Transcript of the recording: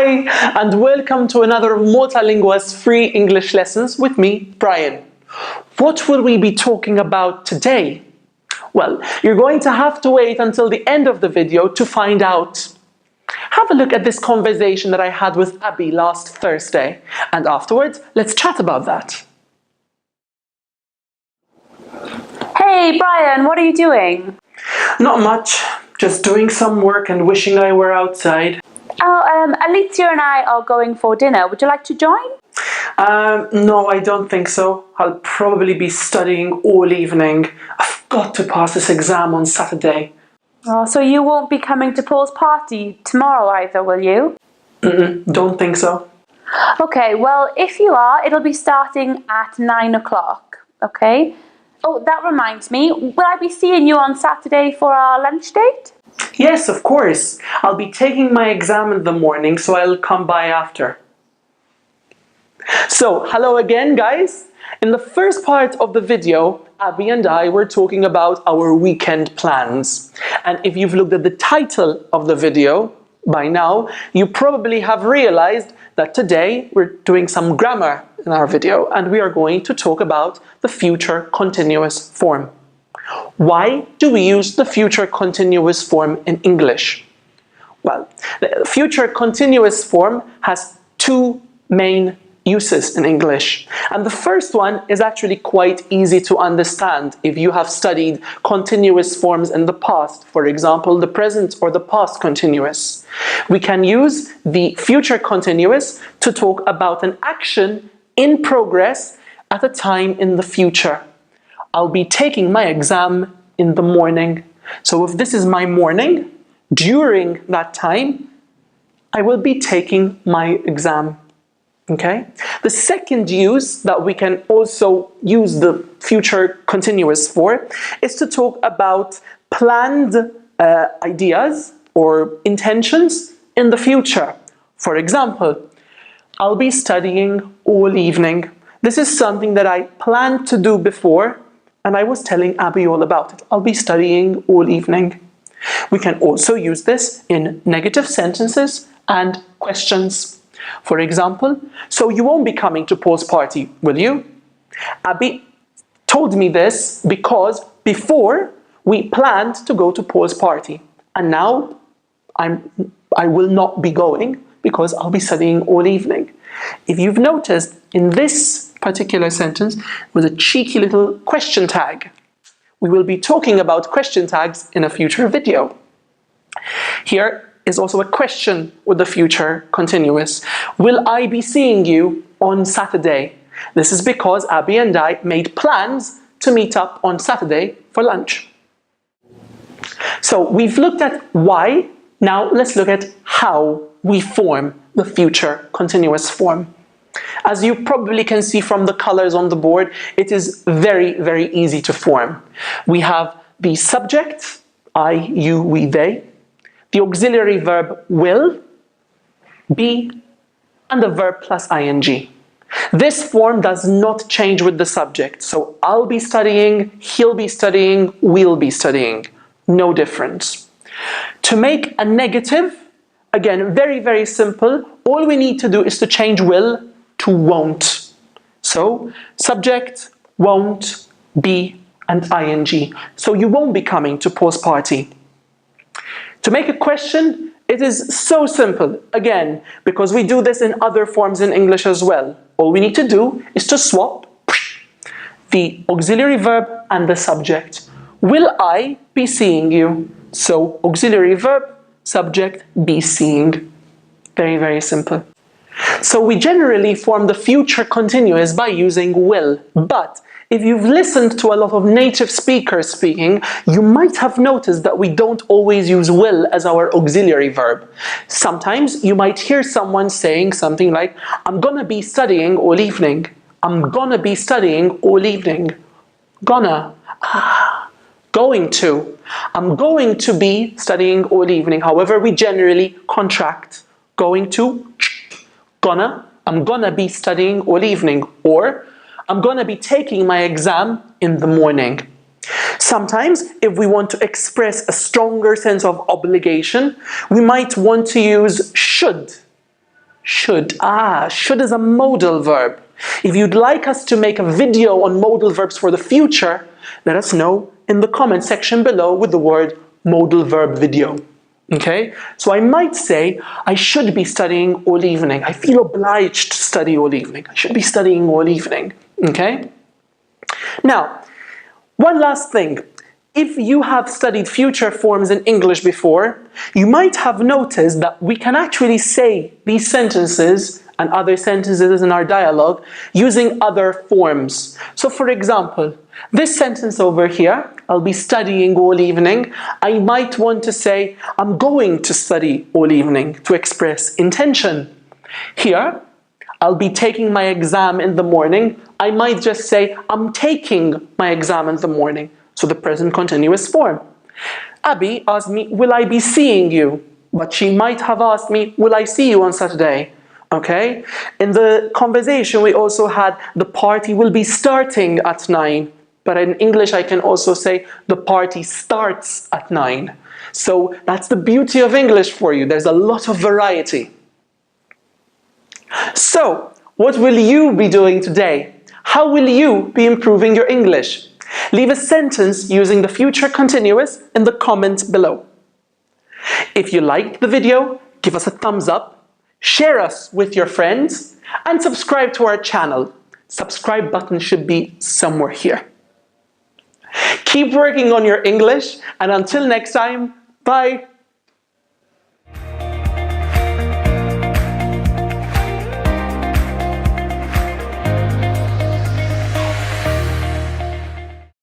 Hi, and welcome to another Maltalingua's free English lessons with me, Brian. What will we be talking about today? Well, you're going to have to wait until the end of the video to find out. Have a look at this conversation that I had with Abby last Thursday, and afterwards, let's chat about that. Hey Brian, what are you doing? Not much, just doing some work and wishing I were outside. Oh, Alicia and I are going for dinner. Would you like to join? No, I don't think so. I'll probably be studying all evening. I've got to pass this exam on Saturday. Oh, so you won't be coming to Paul's party tomorrow either, will you? Don't think so. Okay, well, if you are, it'll be starting at 9 o'clock, okay? Oh, that reminds me, will I be seeing you on Saturday for our lunch date? Yes, of course. I'll be taking my exam in the morning, so I'll come by after. So, hello again, guys. In the first part of the video, Abby and I were talking about our weekend plans. And if you've looked at the title of the video by now, you probably have realized that today we're doing some grammar in our video, and we are going to talk about the future continuous form. Why do we use the future continuous form in English? Well, the future continuous form has two main uses in English. And the first one is actually quite easy to understand if you have studied continuous forms in the past, for example, the present or the past continuous. We can use the future continuous to talk about an action in progress at a time in the future. I'll be taking my exam in the morning. So if this is my morning, during that time, I will be taking my exam. Okay? The second use that we can also use the future continuous for is to talk about planned ideas or intentions in the future. For example, I'll be studying all evening. This is something that I planned to do before, and I was telling Abby all about it. I'll be studying all evening. We can also use this in negative sentences and questions. For example, so you won't be coming to Paul's party, will you? Abby told me this because before we planned to go to Paul's party, and now I will not be going because I'll be studying all evening. If you've noticed, in this particular sentence was a cheeky little question tag. We will be talking about question tags in a future video. Here is also a question with the future continuous. Will I be seeing you on Saturday? This is because Abby and I made plans to meet up on Saturday for lunch. So we've looked at why. Now let's look at how we form the future continuous form. As you probably can see from the colors on the board, it is very, very easy to form. We have the subject, I, you, we, they, the auxiliary verb will, be, and the verb plus ing. This form does not change with the subject. So I'll be studying, he'll be studying, we'll be studying. No difference. To make a negative, again, very, very simple. All we need to do is to change will to won't. So, subject, won't, be, and ing. So you won't be coming to Paul's party. To make a question, it is so simple. Again, because we do this in other forms in English as well. All we need to do is to swap the auxiliary verb and the subject. Will I be seeing you? So, auxiliary verb, subject, be seeing. Very, very simple. So we generally form the future continuous by using will, but if you've listened to a lot of native speakers speaking, you might have noticed that we don't always use will as our auxiliary verb. Sometimes you might hear someone saying something like, I'm gonna be studying all evening. I'm gonna be studying all evening. Gonna. Going to. I'm going to be studying all evening. However, we generally contract. Going to, gonna, I'm gonna be studying all evening, or I'm gonna be taking my exam in the morning. Sometimes, if we want to express a stronger sense of obligation, we might want to use should. Should. Should is a modal verb. If you'd like us to make a video on modal verbs for the future, let us know in the comment section below with the word modal verb video. Okay? So I might say, I should be studying all evening. I feel obliged to study all evening. I should be studying all evening. Okay? Now, one last thing. If you have studied future forms in English before, you might have noticed that we can actually say these sentences and other sentences in our dialogue using other forms. So for example, this sentence over here, I'll be studying all evening. I might want to say, I'm going to study all evening to express intention. Here, I'll be taking my exam in the morning. I might just say, I'm taking my exam in the morning. So the present continuous form. Abby asked me, will I be seeing you? But she might have asked me, will I see you on Saturday? Okay? In the conversation, we also had the party will be starting at 9. But in English, I can also say the party starts at 9. So that's the beauty of English for you. There's a lot of variety. So, what will you be doing today? How will you be improving your English? Leave a sentence using the future continuous in the comment below. If you liked the video, give us a thumbs up, share us with your friends, and subscribe to our channel. Subscribe button should be somewhere here. Keep working on your English, and until next time, bye!